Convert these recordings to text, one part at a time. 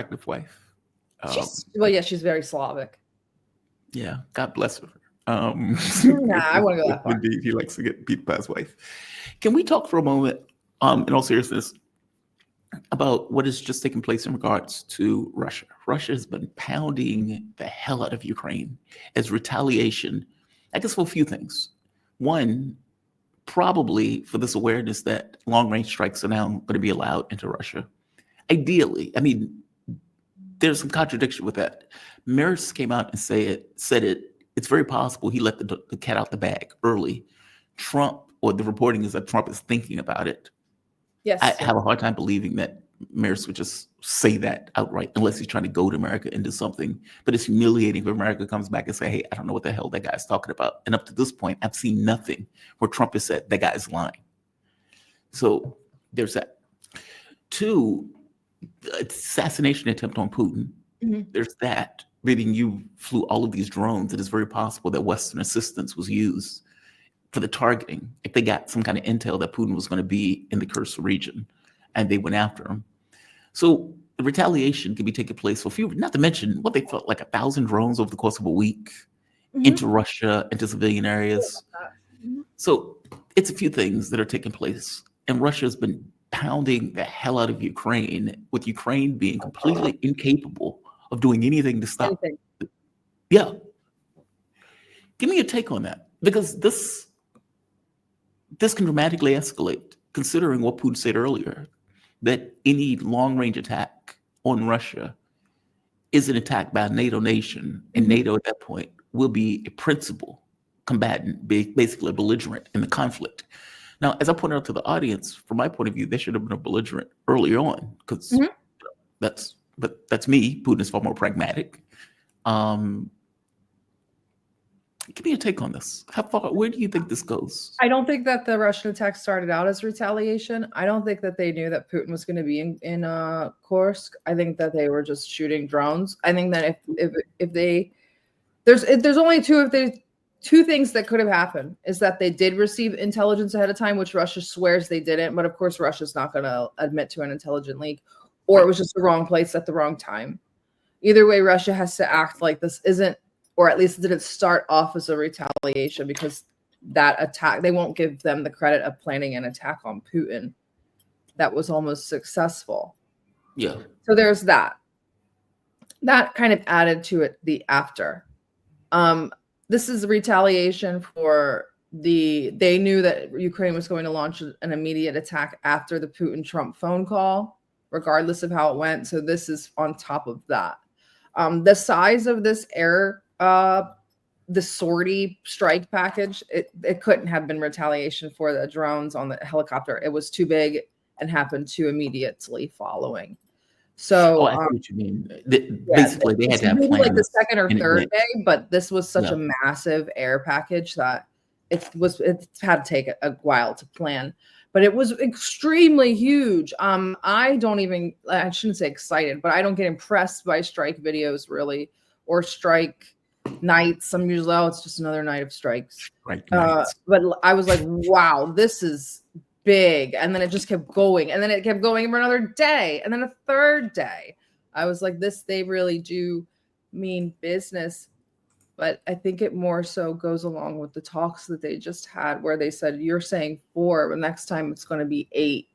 attractive wife. She's very Slavic. Yeah, God bless her. I want to go that far. Indeed, he likes to get beat by his wife. Can we talk for a moment, in all seriousness, about what has just taken place in regards to Russia? Russia has been pounding the hell out of Ukraine as retaliation, I guess, for a few things. One, probably for this awareness that long-range strikes are now going to be allowed into Russia. Ideally, I mean, there's some contradiction with that. Maris came out and said it's very possible he let the cat out the bag early. Trump, or the reporting is that Trump is thinking about it. Yes. I have a hard time believing that Maris would just say that outright, unless he's trying to goad America into something. But it's humiliating if America comes back and say, hey, I don't know what the hell that guy's talking about. And up to this point, I've seen nothing where Trump has said that guy's lying. So there's that. Two, assassination attempt on Putin. Mm-hmm. There's that. Meaning you flew all of these drones. It is very possible that Western assistance was used for the targeting. If they got some kind of intel that Putin was going to be in the Kherson region and they went after him. So the retaliation could be taking place for a few, not to mention what they felt like 1,000 drones over the course of a week into Russia, into civilian areas. So it's a few things that are taking place. And Russia has been pounding the hell out of Ukraine, with Ukraine being completely incapable of doing anything to stop it. Yeah. Give me your take on that. Because this can dramatically escalate, considering what Putin said earlier, that any long-range attack on Russia is an attack by a NATO nation, and NATO at that point will be a principal combatant, basically a belligerent in the conflict. Now, as I pointed out to the audience, from my point of view, they should have been a belligerent early on, because that's me. Putin is far more pragmatic. Give me a take on this. Where do you think this goes? I don't think that the Russian attack started out as retaliation. I don't think that they knew that Putin was going to be in Kursk. I think that they were just shooting drones. I think that if there's only two things that could have happened, is that they did receive intelligence ahead of time, which Russia swears they didn't. But of course, Russia's not going to admit to an intelligent leak, or it was just the wrong place at the wrong time. Either way, Russia has to act like this isn't, or at least didn't start off as a retaliation, because that attack, they won't give them the credit of planning an attack on Putin that was almost successful. Yeah. So there's that. That kind of added to it the after. This is retaliation for they knew that Ukraine was going to launch an immediate attack after the Putin-Trump phone call, regardless of how it went. So this is on top of that. The size of this the sortie strike package, it couldn't have been retaliation for the drones on the helicopter. It was too big and happened too immediately following. So I see what you mean. Basically, they had to have plans like the second or third day, but this was such a massive air package that it had to take a while to plan. But it was extremely huge. I shouldn't say excited, but I don't get impressed by strike videos really, or strike nights. I'm usually, it's just another night of strikes. Right. But I was like, wow, this is big. And then it just kept going. And then it kept going for another day. And then a third day. I was like, they really do mean business. But I think it more so goes along with the talks that they just had, where they said, you're saying 4, but next time it's going to be 8.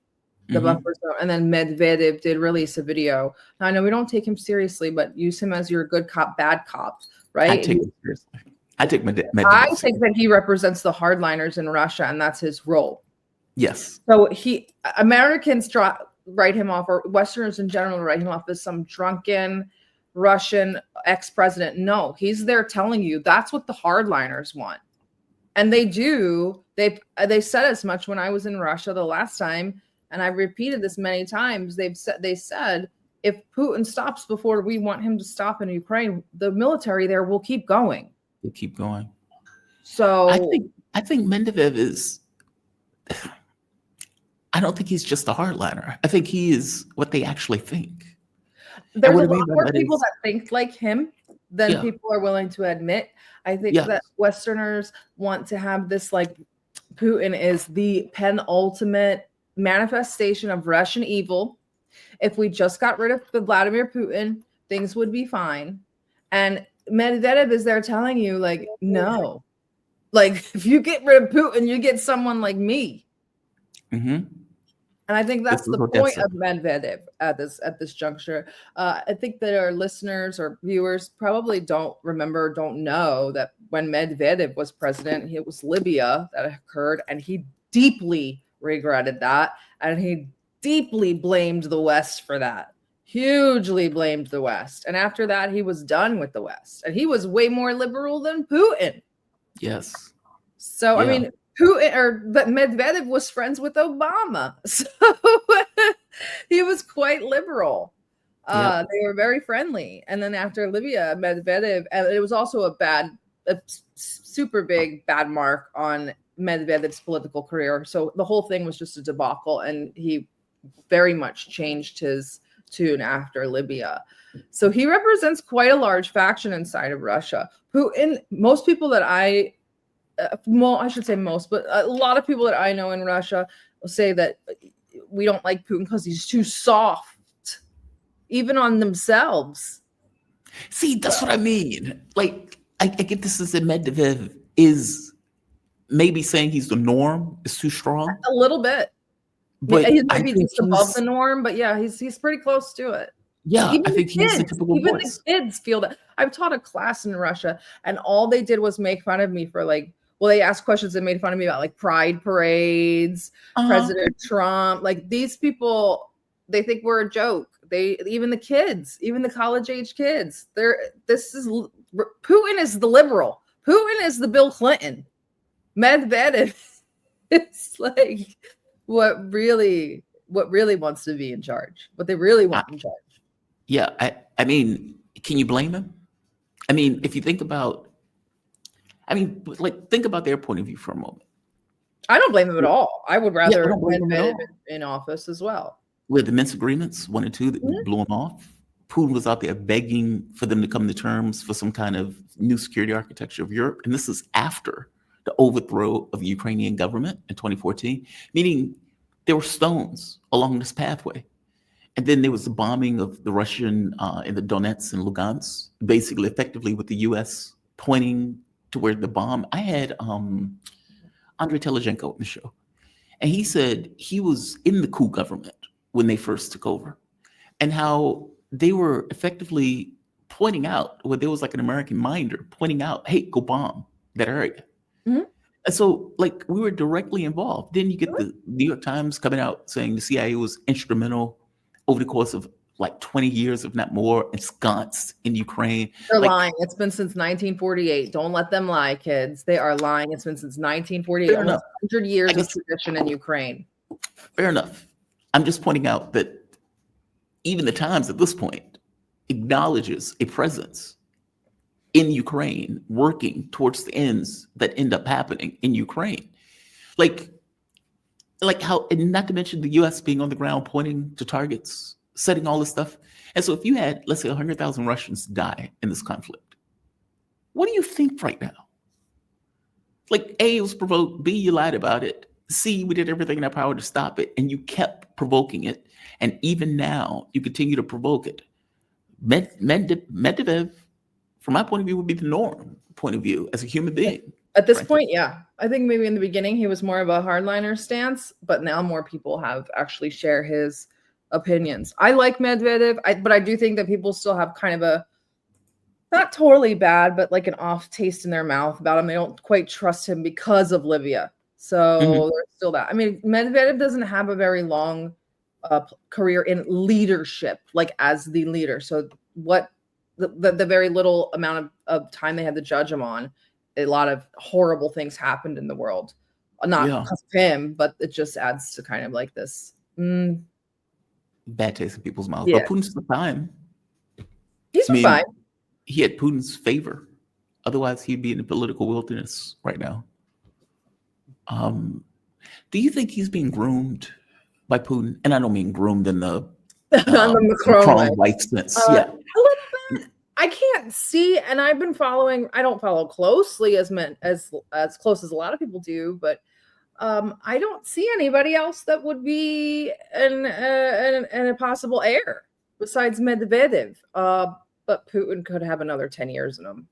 The buffer zone. And then Medvedev did release a video. Now, I know we don't take him seriously, but use him as your good cop, bad cop, right? I take him seriously. I take Medvedev. I think that he represents the hardliners in Russia, and that's his role. Yes. So Americans write him off, or Westerners in general write him off as some drunken Russian ex-president. No, he's there telling you that's what the hardliners want. And they do. They said as much when I was in Russia the last time, and I repeated this many times. They said if Putin stops before we want him to stop in Ukraine, the military there will keep going. They keep going. So I think Medvedev is. I don't think he's just a hardliner. I think he is what they actually think. There's a lot more people that think like him than people are willing to admit. I think that Westerners want to have this, like, Putin is the penultimate manifestation of Russian evil. if we just got rid of Vladimir Putin, things would be fine. And Medvedev is there telling you, like, no, like if you get rid of Putin, you get someone like me. Mm-hmm. And I think that's the point of Medvedev at this juncture. I think that our listeners or viewers probably don't know that when Medvedev was president, it was Libya that occurred, and he deeply regretted that, and he deeply blamed the West for that. Hugely blamed the West. And after that, he was done with the West. And he was way more liberal than Putin. Yes. So, yeah. I mean, but Medvedev was friends with Obama, so he was quite liberal. They were very friendly. And then after Libya, Medvedev, and it was also a super big bad mark on Medvedev's political career. So the whole thing was just a debacle, and he very much changed his tune after Libya. So he represents quite a large faction inside of Russia. Most people that I should say most, but a lot of people that I know in Russia will say that we don't like Putin because he's too soft, even on themselves. See, that's what I mean. Like, I get this as a Medvedev is maybe saying he's the norm, is too strong. A little bit. But he's maybe just above the norm, but yeah, he's pretty close to it. Yeah, I think he's the typical even voice. The kids feel that. I've taught a class in Russia, and all they did was make fun of me for they asked questions and made fun of me about like pride parades, President Trump. Like these people, they think we're a joke. Even the kids, even the college age kids, Putin is the liberal. Putin is the Bill Clinton. Medvedev is like what really wants to be in charge, what they really want in charge. Yeah, I mean, can you blame him? I mean, if you think about, think about their point of view for a moment. I don't blame him at all. I would rather Medvedev in office as well. With the Minsk agreements, 1 and 2, that blew him off. Putin was out there begging for them to come to terms for some kind of new security architecture of Europe. And this is after the overthrow of the Ukrainian government in 2014, meaning there were stones along this pathway. And then there was the bombing of the Russian in the Donetsk and Lugansk, basically effectively with the U.S. pointing to where the bomb. I had Andrei Telizhenko on the show, and he said he was in the coup government when they first took over, and how they were effectively pointing out, where there was like an American minder pointing out, hey, go bomb that area. Mm-hmm. And so, like, we were directly involved. Then you get the New York Times coming out saying the CIA was instrumental over the course of like 20 years, if not more, ensconced in Ukraine. They're lying. It's been since 1948. Don't let them lie, kids. They are lying. It's been since 1948. Almost 100 years of tradition in Ukraine. Fair enough. I'm just pointing out that even the Times at this point acknowledges a presence in Ukraine working towards the ends that end up happening in Ukraine. Like how, and not to mention the U.S. being on the ground pointing to targets, setting all this stuff. And so if you had, let's say, 100,000 Russians die in this conflict, what do you think right now? Like, A, it was provoked. B, you lied about it. C, we did everything in our power to stop it, and you kept provoking it. And even now, you continue to provoke it. Medvedev, from my point of view, would be the norm point of view as a human being. At this point, yeah. I think maybe in the beginning he was more of a hardliner stance, but now more people have actually share his opinions. I like Medvedev, but I do think that people still have kind of a, not totally bad, but like an off taste in their mouth about him. They don't quite trust him because of Libya. So there's still that. I mean, Medvedev doesn't have a very long career in leadership, like as the leader. So what the very little amount of time they had to judge him on, a lot of horrible things happened in the world. Not because of him, but it just adds to kind of like this bad taste in people's mouths. Yeah. But Putin's fine. He's fine. He had Putin's favor. Otherwise, he'd be in the political wilderness right now. Do you think he's being groomed by Putin? And I don't mean groomed in the Macron life sense. A little bit. I can't see, and I don't follow closely as close as a lot of people do, but I don't see anybody else that would be an a possible heir besides Medvedev. But Putin could have another 10 years in him.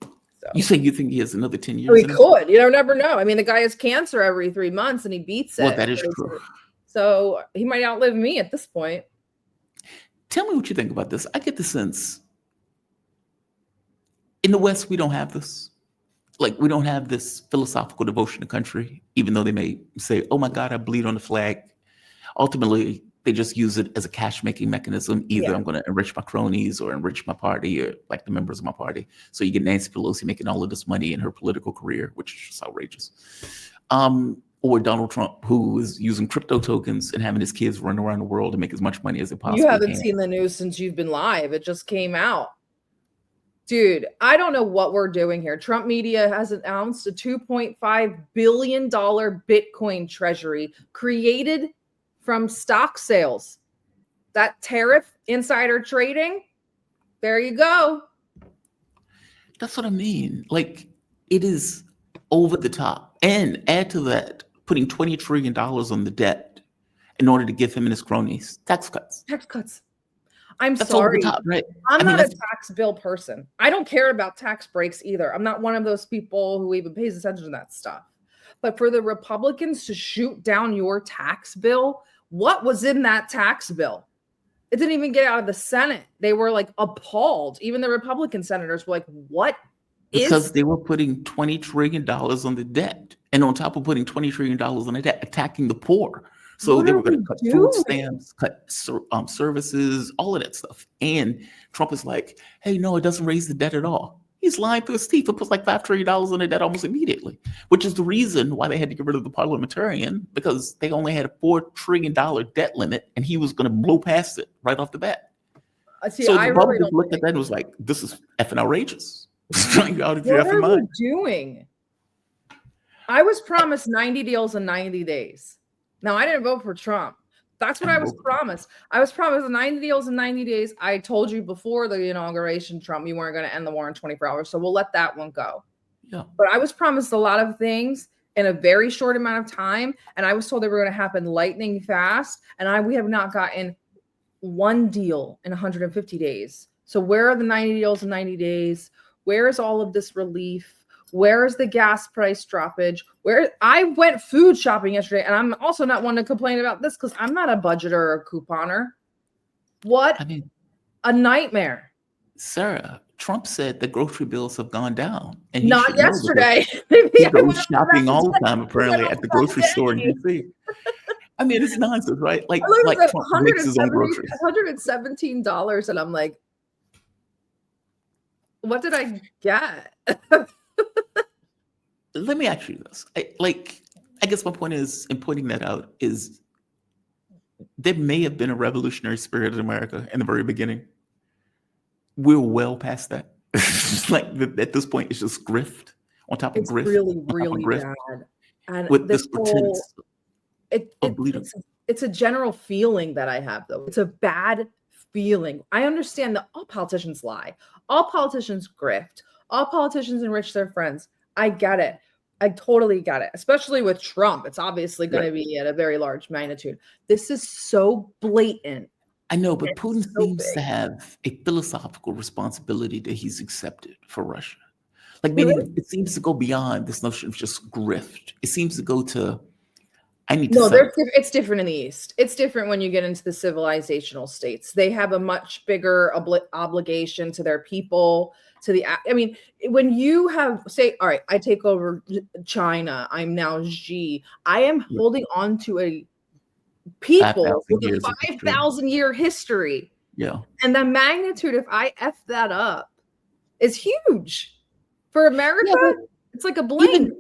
So. You say you think he has another 10 years? Oh, he could. You never know. I mean, the guy has cancer every 3 months and he beats it. Well, that is true. So he might outlive me at this point. Tell me what you think about this. I get the sense in the West, we don't have this. Like, we don't have this philosophical devotion to country, even though they may say, oh my God, I bleed on the flag. Ultimately, they just use it as a cash-making mechanism. Either I'm going to enrich my cronies or enrich my party or like the members of my party. So you get Nancy Pelosi making all of this money in her political career, which is just outrageous. Or Donald Trump, who is using crypto tokens and having his kids run around the world to make as much money as they possibly can. You haven't seen the news since you've been live. It just came out. Dude, I don't know what we're doing here. Trump media has announced a $2.5 billion Bitcoin treasury created from stock sales. That tariff insider trading, there you go. That's what I mean. Like, it is over the top. And add to that, putting $20 trillion on the debt in order to give him and his cronies tax cuts. Tax cuts. I'm that's sorry. Over the top, right? I'm not a tax bill person. I don't care about tax breaks either. I'm not one of those people who even pays attention to that stuff. But for the Republicans to shoot down your tax bill, what was in that tax bill? It didn't even get out of the Senate. They were like appalled. Even the Republican senators were like, what because they were putting $20 trillion on the debt. And on top of putting $20 trillion on the debt, attacking the poor. So they were going to cut food stamps, cut services, all of that stuff. And Trump is like, hey, no, it doesn't raise the debt at all. He's lying through his teeth. It puts like $5 trillion on the debt almost immediately, which is the reason why they had to get rid of the parliamentarian, because they only had a $4 trillion debt limit and he was going to blow past it right off the bat. So the Republicans looked at that and was like, this is effing outrageous. What are we doing? I was promised 90 deals in 90 days. Now, I didn't vote for Trump. That's what I was promised. I was promised 90 deals in 90 days. I told you before the inauguration, Trump, you weren't going to end the war in 24 hours. So we'll let that one go. Yeah. But I was promised a lot of things in a very short amount of time. And I was told they were going to happen lightning fast. And we have not gotten one deal in 150 days. So where are the 90 deals in 90 days? Where is all of this relief? Where is the gas price droppage? Where I went food shopping yesterday, and I'm also not one to complain about this because I'm not a budgeter or a couponer. What a nightmare. Sarah, Trump said the grocery bills have gone down. And not yesterday. He goes shopping all the time, apparently, at the grocery store in DC. I mean, it's nonsense, right? Like Trump makes his own groceries. $117, and I'm like, what did I get? Let me ask you this. I guess my point is, in pointing that out, is there may have been a revolutionary spirit in America in the very beginning. We're well past that. Like at this point, it's just grift on top of grift. It's really, really bad. And with this pretense of bleeding. It's a general feeling that I have, though. It's a bad feeling. I understand that all politicians lie. All politicians grift. All politicians enrich their friends. I get it. I totally get it. Especially with Trump. It's obviously going to be at a very large magnitude. This is so blatant. I know, but Putin seems to have a philosophical responsibility that he's accepted for Russia. Like, meaning it seems to go beyond this notion of just grift. It seems to go to, it's different in the East. It's different when you get into the civilizational states. They have a much bigger obligation to their people, when you have, say, all right, I take over China, I'm now Xi, I am holding on to a people with a 5,000 year history. Yeah. And the magnitude, if I F that up, is huge. For America, it's like a blink.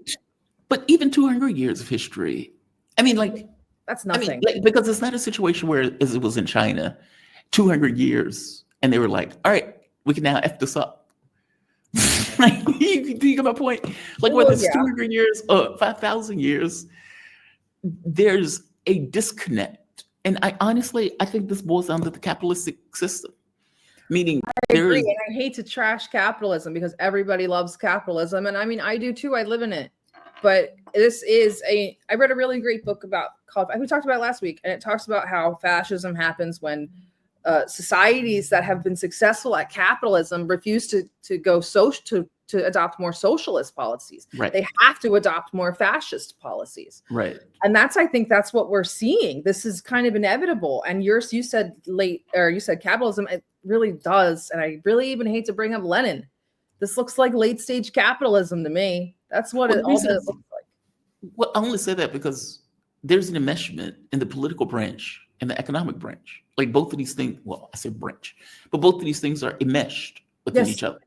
Even 200 years of history, that's nothing. Because it's not a situation where, as it was in China, 200 years, and they were like, all right, we can now F this up. Do you get my point? Whether it's 200 years or 5,000 years, there's a disconnect. And I think this boils down to the capitalistic system. Meaning, I agree, and I hate to trash capitalism because everybody loves capitalism. And I do too. I live in it. but I read a really great book we talked about it last week, and it talks about how fascism happens when societies that have been successful at capitalism refuse to go to adopt more socialist policies. Right. They have to adopt more fascist policies. Right. And I think that's what we're seeing. This is kind of inevitable. And you said capitalism. It really does. And I really even hate to bring up Lenin. This looks like late stage capitalism to me. That's what it looks like. Well, I only say that because there's an enmeshment in the political branch and the economic branch. Like both of these things, well, I said branch, but both of these things are enmeshed within each other.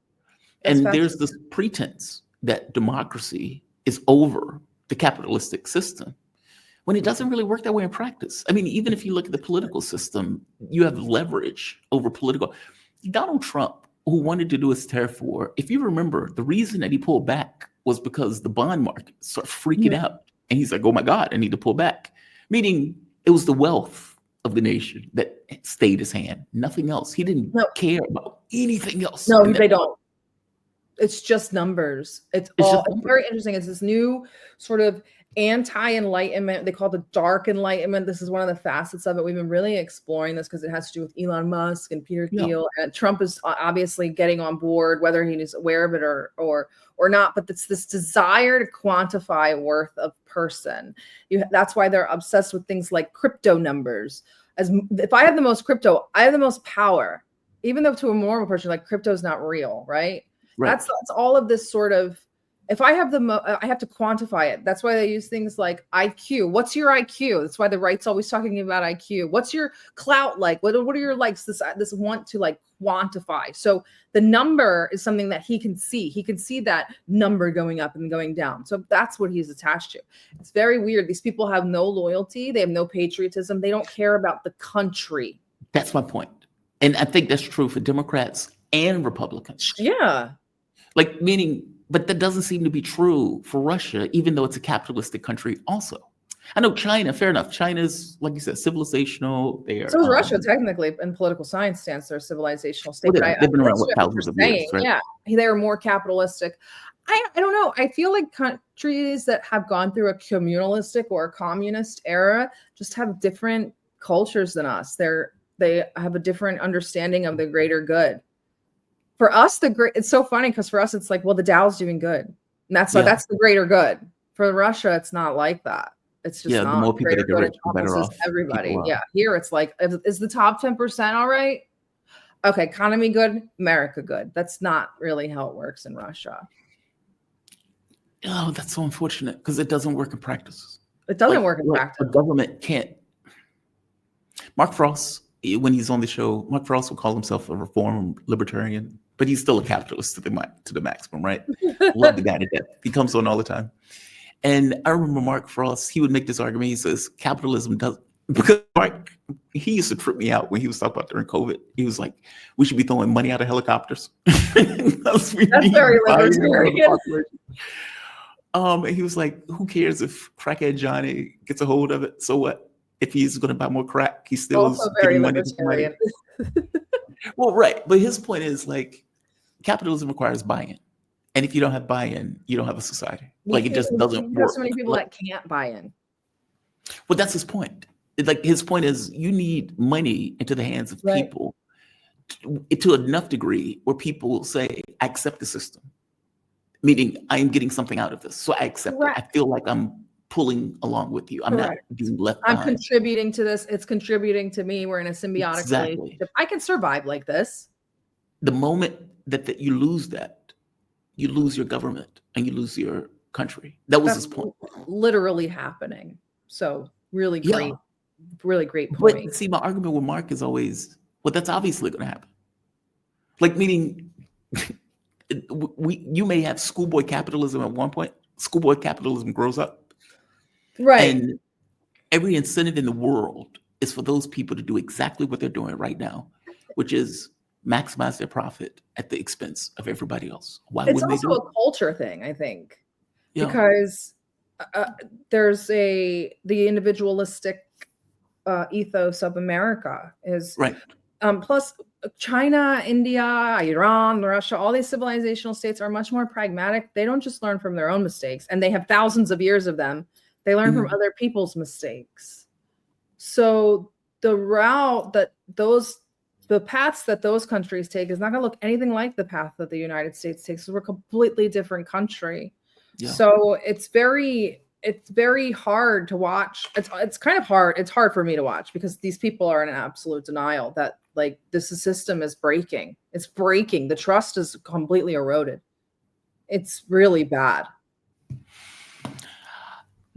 And there's this pretense that democracy is over the capitalistic system when it doesn't really work that way in practice. I mean, even if you look at the political system, you have leverage over political. Donald Trump, who wanted to do his tariff war, if you remember, the reason that he pulled back was because the bond market started freaking out. And he's like, oh my God, I need to pull back. Meaning it was the wealth of the nation that stayed his hand, nothing else. He didn't care about anything else. No, they don't. It's just numbers. It's very interesting. It's this new sort of anti-enlightenment. They call it the dark enlightenment. This is one of the facets of it. We've been really exploring this because it has to do with Elon Musk and Peter Thiel. And Trump is obviously getting on board, whether he is aware of it or not. But it's this desire to quantify worth of person. That's why they're obsessed with things like crypto numbers. If I have the most crypto, I have the most power. Even though to a normal person, like crypto is not real, right? Right. That's all of this sort of. If I have I have to quantify it. That's why they use things like IQ. What's your IQ? That's why the right's always talking about IQ. What's your clout like? What are your likes? This want to like quantify. So the number is something that he can see. He can see that number going up and going down. So that's what he's attached to. It's very weird. These people have no loyalty. They have no patriotism. They don't care about the country. That's my point. And I think that's true for Democrats and Republicans. Yeah. Like meaning, but that doesn't seem to be true for Russia, even though it's a capitalistic country also. I know China, fair enough. China's, like you said, civilizational. So is Russia, technically, in political science stance, they're a civilizational state. Well, they've been around thousands of years, right? Yeah, they are more capitalistic. I don't know. I feel like countries that have gone through a communalistic or a communist era just have different cultures than us. They have a different understanding of the greater good. For us, it's so funny because for us, it's like, well, the Dow's doing good. And that's the greater good. For Russia, it's not like that. It's just not. The more people that get rich, the better off. Everybody. Yeah. Here, it's like, is the top 10% all right? Okay. Economy good, America good. That's not really how it works in Russia. Oh, that's so unfortunate because it doesn't work in practice. It doesn't work in practice. A government can't. Mark Frost, when he's on the show, Mark Frost will call himself a reform libertarian, but he's still a capitalist to the maximum, right? Love the guy to death. He comes on all the time. And I remember Mark Frost, he would make this argument. He says, capitalism doesn't, because Mark, he used to trip me out when he was talking about during COVID. He was like, we should be throwing money out of helicopters. That's very libertarian. And he was like, who cares if crackhead Johnny gets a hold of it? So what? If he's going to buy more crack, he still also is very giving money to somebody. Well, right. But his point is like capitalism requires buy-in. And if you don't have buy-in, you don't have a society. Like it just doesn't work. There's so many people that can't buy in. Well, that's his point. Like his point is you need money into the hands of people to enough degree where people say, I accept the system. Meaning I am getting something out of this. So I accept it. I feel like I'm pulling along with you. I'm not being left behind. I'm contributing to this. It's contributing to me. We're in a symbiotic relationship. I can survive like this. The moment that you lose that, you lose your government and you lose your country. That's his point. Literally happening. So really great, really great point. But see, my argument with Mark is always, well, that's obviously going to happen. Like meaning, you may have schoolboy capitalism at one point. Schoolboy capitalism grows up. Right. And every incentive in the world is for those people to do exactly what they're doing right now, which is maximize their profit at the expense of everybody else. Why it's wouldn't also they do it? A culture thing, I think, because there's the individualistic ethos of America is right. Plus, China, India, Iran, Russia, all these civilizational states are much more pragmatic. They don't just learn from their own mistakes, and they have thousands of years of them. They learn from other people's mistakes. So the route that the paths that those countries take is not going to look anything like the path that the United States takes. So we're a completely different country. Yeah. So it's very hard to watch. It's kind of hard. It's hard for me to watch because these people are in an absolute denial that like this system is breaking. It's breaking. The trust is completely eroded. It's really bad.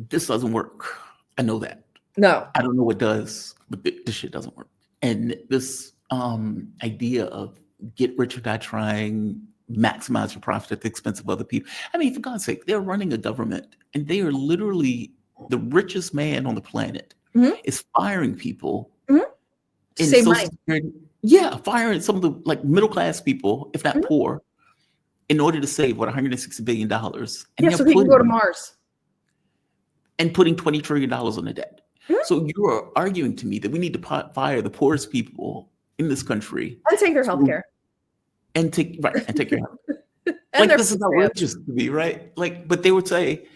This doesn't work. I know that. No. I don't know what does, but this shit doesn't work. And this idea of get rich or die trying, maximize your profit at the expense of other people. I mean, for God's sake, they're running a government and they are literally the richest man on the planet is firing people. Save money. Yeah, firing some of the like middle class people, if not poor, in order to save what $160 billion. And yeah, so he can go to Mars. And putting $20 trillion on the debt. So you are arguing to me that we need to fire the poorest people in this country and take their health care. And take your health care. Like this is outrageous to me, right? Like, but they would say,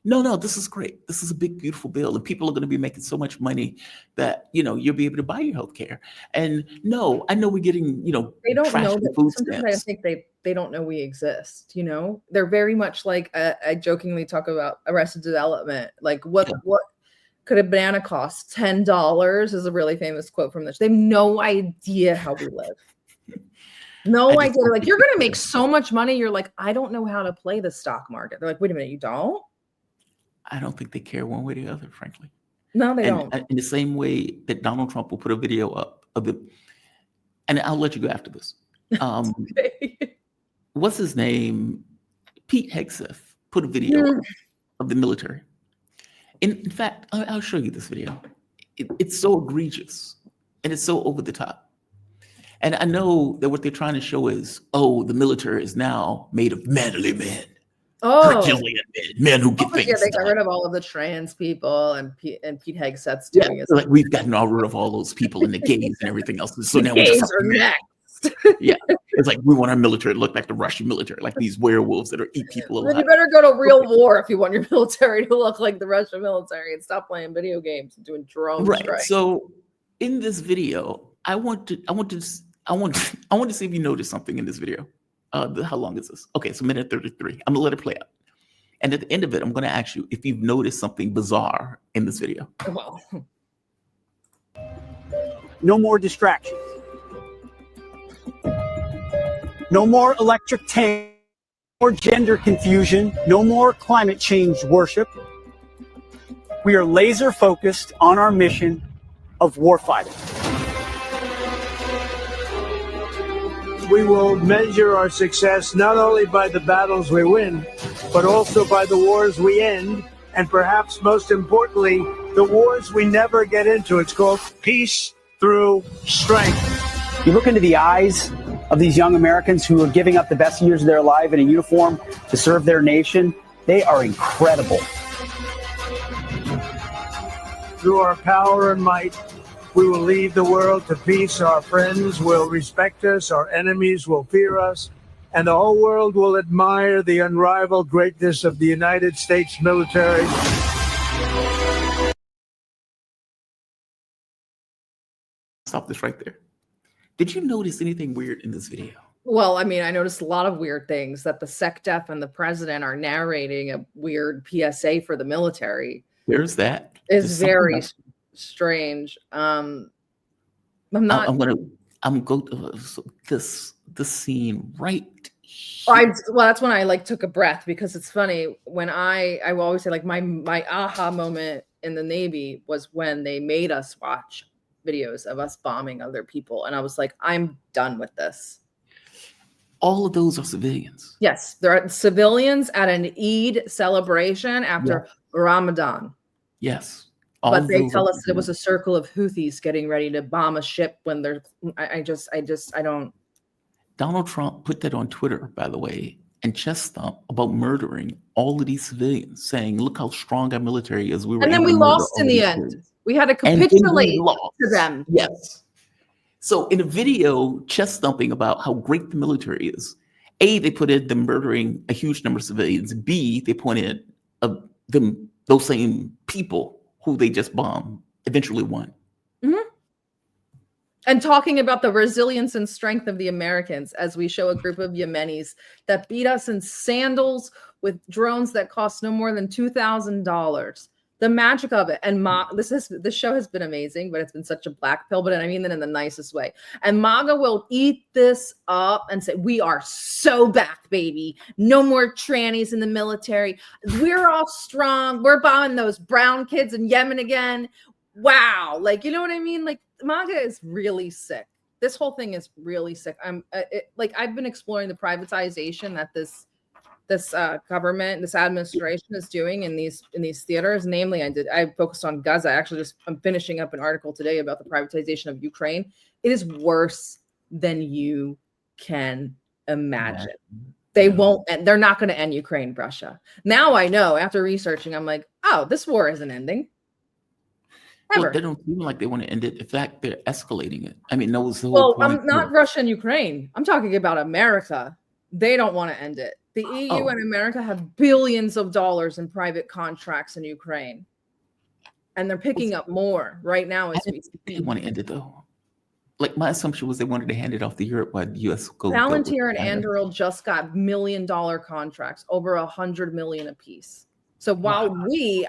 no, this is great. This is a big, beautiful bill, and people are going to be making so much money that you'll be able to buy your health care. And no, I know we're getting they don't know that. Sometimes I think they don't know we exist. They're very much like I jokingly talk about Arrested Development. Like what could a banana cost? $10 is a really famous quote from this. They have no idea how we live. No idea. Like, you're going to make so much money. You're like, I don't know how to play the stock market. They're like, wait a minute, you don't? I don't think they care one way or the other, frankly. No, they don't. In the same way that Donald Trump will put a video up of it, and I'll let you go after this. What's his name? Pete Hegseth put a video up of the military. In fact, I'll show you this video. It's so egregious and it's so over the top. And I know that what they're trying to show is, the military is now made of manly men. Herculean men who get things they got rid of all of the trans people, and Pete Hegseth's doing it. Like we've gotten rid of all those people and the gays and everything else. So now we just are next. Yeah, it's like we want our military to look like the Russian military, like these werewolves that are eat people alive. Then you better go to real war if you want your military to look like the Russian military and stop playing video games and doing drone strikes. So in this video, I want to see if you notice something in this video. How long is this? Okay, it's a minute 33. I'm gonna let it play out. And at the end of it, I'm gonna ask you if you've noticed something bizarre in this video. Well, no more distractions. No more electric tank, no more gender confusion, no more climate change worship. We are laser focused on our mission of warfighting. We will measure our success not only by the battles we win, but also by the wars we end, and perhaps most importantly, the wars we never get into. It's called peace through strength. You look into the eyes of these young Americans who are giving up the best years of their life in a uniform to serve their nation. They are incredible. Through our power and might, we will lead the world to peace. Our friends will respect us, our enemies will fear us, and the whole world will admire the unrivaled greatness of the United States military. Stop this right there. Did you notice anything weird in this video? Well, I mean, I noticed a lot of weird things, that the SecDef and the president are narrating a weird PSA for the military. Where's that? It's very strange. I'm go to this scene right here. Well, that's when I like took a breath, because it's funny when I will always say, like, my aha moment in the Navy was when they made us watch videos of us bombing other people, and I was like, I'm done with this. All of those are civilians. Yes, they're civilians at an Eid celebration after Ramadan. Yes. But they tell us it was a circle of Houthis getting ready to bomb a ship when they're I don't. Donald Trump put that on Twitter, by the way, and chest thump about murdering all of these civilians, saying, look how strong our military is. And then we lost in the end. We had to capitulate to them. Yes. So in a video chest thumping about how great the military is, A, they put in them murdering a huge number of civilians. B, they point in those same people who they just bombed eventually won. Mm-hmm. And talking about the resilience and strength of the Americans as we show a group of Yemenis that beat us in sandals with drones that cost no more than $2,000. The magic of it. And this show has been amazing, but it's been such a black pill, but I mean that in the nicest way. And MAGA will eat this up and say, we are so back, baby. No more trannies in the military. We're all strong. We're bombing those brown kids in Yemen again. Wow. Like, you know what I mean? Like, MAGA is really sick. This whole thing is really sick. I've been exploring the privatization that this government, this administration is doing in these theaters. Namely, I focused on Gaza. I'm finishing up an article today about the privatization of Ukraine. It is worse than you can imagine. They're not going to end Ukraine, Russia. Now I know, after researching, I'm like, oh, this war isn't ending. Well, they don't seem like they want to end it. In fact, they're escalating it. I mean, that was the whole point. I'm not Russia and Ukraine. I'm talking about America. They don't want to end it. The EU and America have billions of dollars in private contracts in Ukraine. And they're picking up more right now as we speak. They want to end it, though. Like, my assumption was they wanted to hand it off to Europe while the U.S. Palantir and Anduril just got $1 million contracts, over $100 million apiece. So while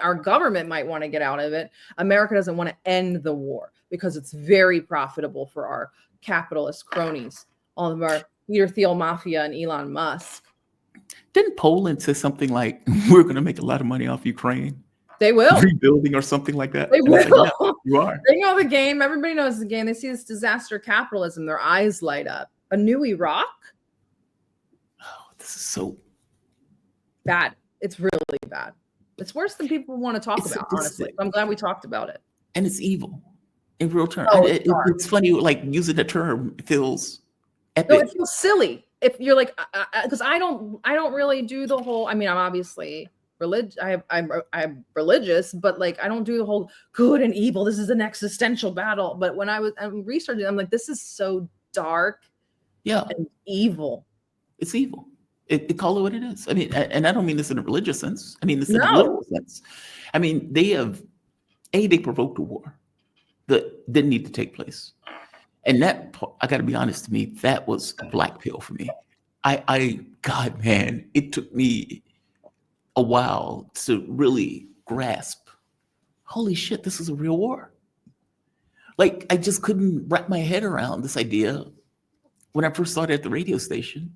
our government might want to get out of it, America doesn't want to end the war because it's very profitable for our capitalist cronies, all of our Peter Thiel mafia and Elon Musk. Didn't Poland say something like, we're going to make a lot of money off Ukraine? They will. Rebuilding or something like that? They will. Like, yeah, you are. They know the game. Everybody knows the game. They see this disaster capitalism. Their eyes light up. A new Iraq? Oh, this is so bad. It's really bad. It's worse than people want to talk about, honestly. I'm glad we talked about it. And it's evil in real terms. Oh, it's funny, like, using the term feels epic. No, it feels silly. If you're like, because I don't really do the whole. I mean, I'm obviously religious. I'm religious, but like, I don't do the whole good and evil. This is an existential battle. But when I'm researching, I'm like, this is so dark, and evil. It's evil. It call it what it is. I mean, and I don't mean this in a religious sense. I mean this in a literal sense. I mean, they provoked a war that didn't need to take place. And that, I got to be honest, to me, that was a black pill for me. God, man, it took me a while to really grasp, holy shit, this is a real war. Like, I just couldn't wrap my head around this idea when I first started at the radio station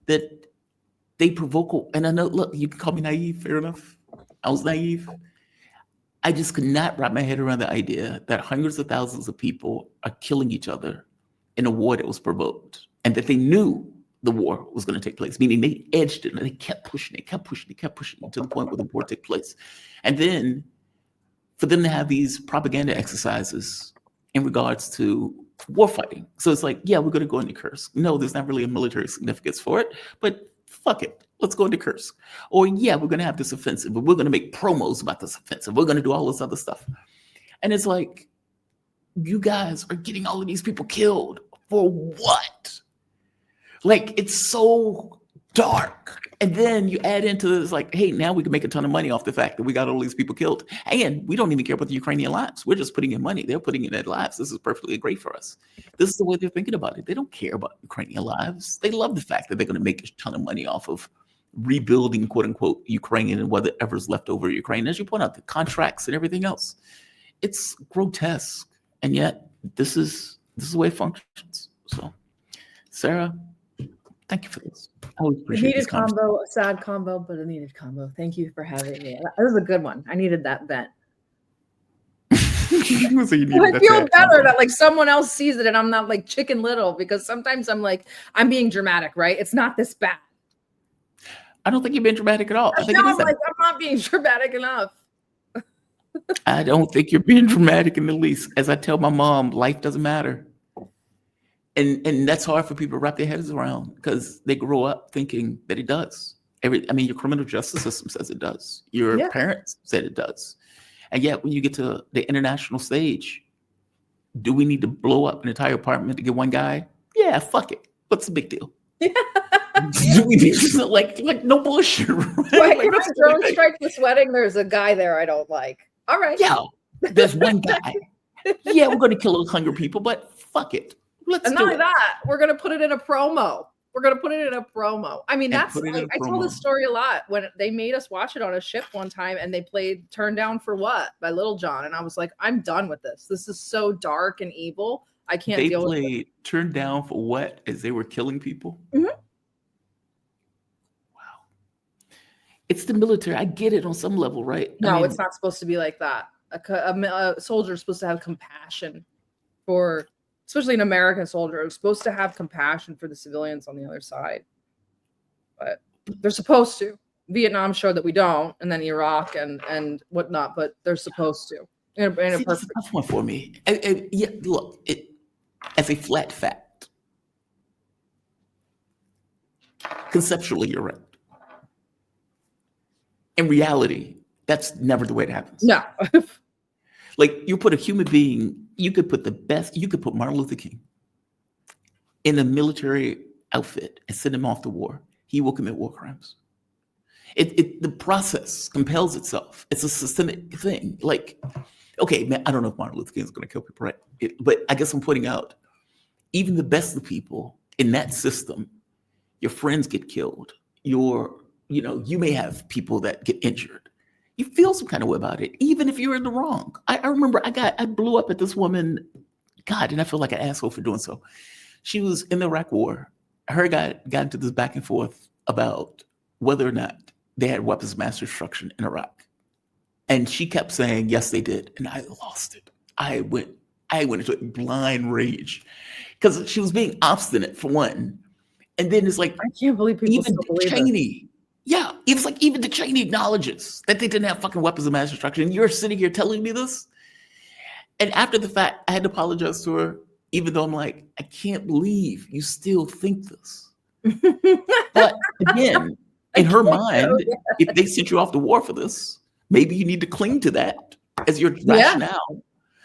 that they provoke. And I know, look, you can call me naive, fair enough. I was naive. I just could not wrap my head around the idea that hundreds of thousands of people are killing each other in a war that was provoked, and that they knew the war was going to take place, meaning they edged it and they kept pushing it to the point where the war took place. And then for them to have these propaganda exercises in regards to war fighting. So it's like, yeah, we're going to go into Kursk. No, there's not really a military significance for it, but fuck it. Let's go into Kursk. Or yeah, we're going to have this offensive, but we're going to make promos about this offensive. We're going to do all this other stuff. And it's like, you guys are getting all of these people killed for what? Like, it's so dark. And then you add into this, like, hey, now we can make a ton of money off the fact that we got all these people killed. And we don't even care about the Ukrainian lives. We're just putting in money. They're putting in their lives. This is perfectly great for us. This is the way they're thinking about it. They don't care about Ukrainian lives. They love the fact that they're going to make a ton of money off of rebuilding, quote unquote, Ukraine and whatever's left over Ukraine. As you point out, the contracts and everything else. It's grotesque. And yet this is the way it functions. So, Sarah, thank you for this. I always appreciate needed combo, a sad combo, but a needed combo. Thank you for having me. That was a good one. I needed that bet. So I feel better that like someone else sees it and I'm not like Chicken Little, because sometimes I'm like, I'm being dramatic, right? It's not this bad. I don't think you've been dramatic at all. I think I'm not being dramatic enough. I don't think you're being dramatic in the least. As I tell my mom, life doesn't matter. And that's hard for people to wrap their heads around because they grow up thinking that it does. Your criminal justice system says it does. Your parents said it does. And yet when you get to the international stage, Do we need to blow up an entire apartment to get one guy? Yeah, fuck it. What's the big deal? Do we need to, like no bullshit? Right? Like, Like, if a drone strike this wedding, there's a guy there I don't like. All right. yeah, there's one guy. Yeah, we're going to kill 100 people, but fuck it. Let's And do not only it. that, we're gonna put it in a promo. We're gonna put it in a promo. I mean, And that's put it in like, a I tell promo. this story a lot when they made us watch it on a ship one time and they played Turn Down for What by Little John. And I was like, I'm done with this. This is so dark and evil. I can't They deal with it. played Turn Down for What as they were killing people? Mhm. Wow. It's the military. I get it on some level, right? No, I mean, it's not supposed to be like that. A soldier is supposed to have compassion for, especially an American soldier, is supposed to have compassion for the civilians on the other side. But they're supposed to. Vietnam showed that we don't, and then Iraq and whatnot, but they're supposed to. In a see, that's a tough one for me. Yeah, look, as a flat fact, conceptually, you're right. In reality, that's never the way it happens. No. Like, you put a human being, you could put Martin Luther King in a military outfit and send him off to war. He will commit war crimes. The process compels itself. It's a systemic thing. Like, okay, man, I don't know if Martin Luther King is going to kill people, right? But I guess I'm pointing out, even the best of people in that system, your friends get killed. You may have people that get injured. You feel some kind of way about it, even if you're in the wrong. I remember I blew up at this woman, God, and I feel like an asshole for doing so. She was in the Iraq War. Her guy got into this back and forth about whether or not they had weapons of mass destruction in Iraq. And she kept saying, yes, they did. And I lost it. I went into a blind rage because she was being obstinate, for one. And then it's like, I can't believe people even still believe it. Cheney. Yeah, it was like even Dick Cheney acknowledges that they didn't have fucking weapons of mass destruction. And you're sitting here telling me this? And after the fact, I had to apologize to her, even though I'm like, I can't believe you still think this. But again, in her mind, if they sent you off to war for this, maybe you need to cling to that as your rationale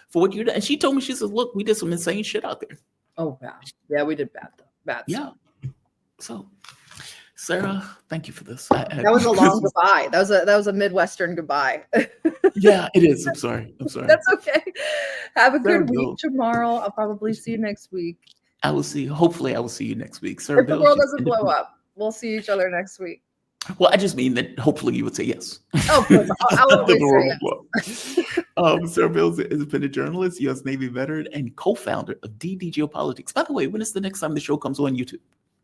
for what you did. And she told me, she says, look, we did some insane shit out there. Oh, bad. Yeah, we did bad stuff. Yeah. So, Sarah, thank you for this. That was a long goodbye. That was a Midwestern goodbye. Yeah, it is. I'm sorry. That's okay. Have a good Sarah week, Jamarl. I'll probably see you next week. Hopefully I will see you next week. Sarah If the Bils, world doesn't blow up, we'll see each other next week. Well, I just mean that hopefully you would say yes. Oh, of course. I'll always say yes. Sarah Bils is an independent journalist, U.S. Navy veteran, and co-founder of DD Geopolitics. By the way, when is the next time the show comes on YouTube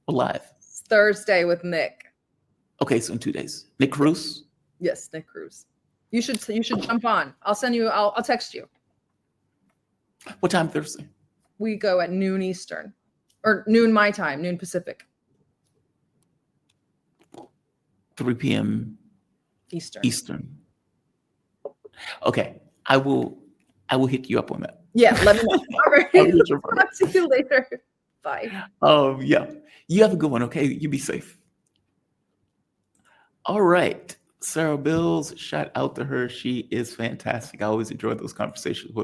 or live? Thursday with Nick. Okay, so in 2 days. Nick Cruz? Yes, Nick Cruz. You should jump on. I'll text you. What time Thursday? We go at noon Eastern. Or noon my time, noon Pacific. 3 p.m. Eastern. Okay. I will hit you up on that. Yeah, let me know. All right. I'll see you later. Bye. Yeah. You have a good one, okay? You be safe. All right. Sarah Bils, shout out to her. She is fantastic. I always enjoy those conversations with